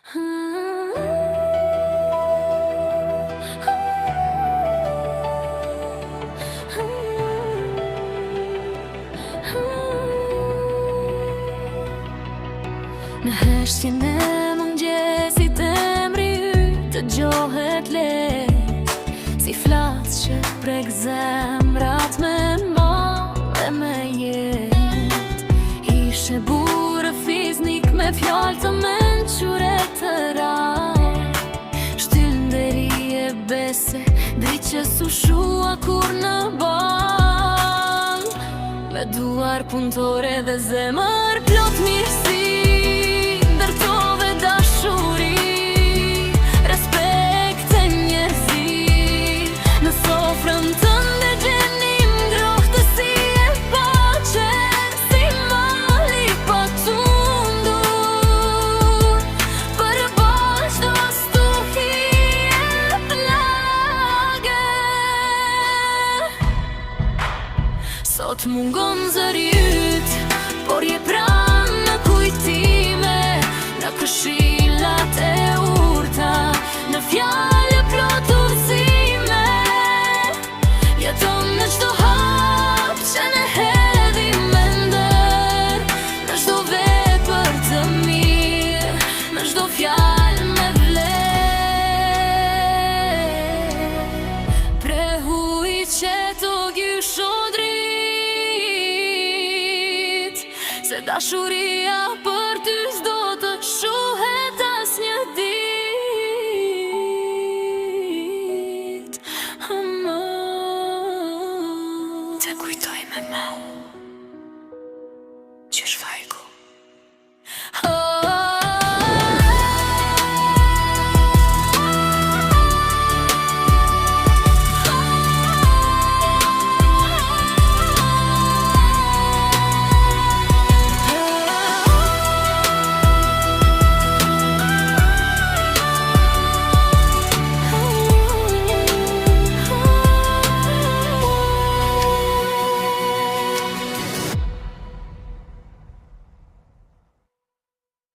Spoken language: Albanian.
Në heshtjen e mëngjesit emri yt të gjohet let, si flas që prek zemrat me malë e me jet. Ishe burë fiznik me fjallë të menqure të raj, shtyll nderi e bese, dritë që su shua kur në bal, me duar punëtore dhe zemër plot mirësi. Sot mungon zëri yt, por je pranë në kujtime, në këshillat e urta, në fjallë plot udhëzime. Jeton në çdo hap që ne hedhim me ndër, në çdo vepër të mirë, në çdo fjalë me vlerë. Prehuj që të gjysho se dashuria për ty s'do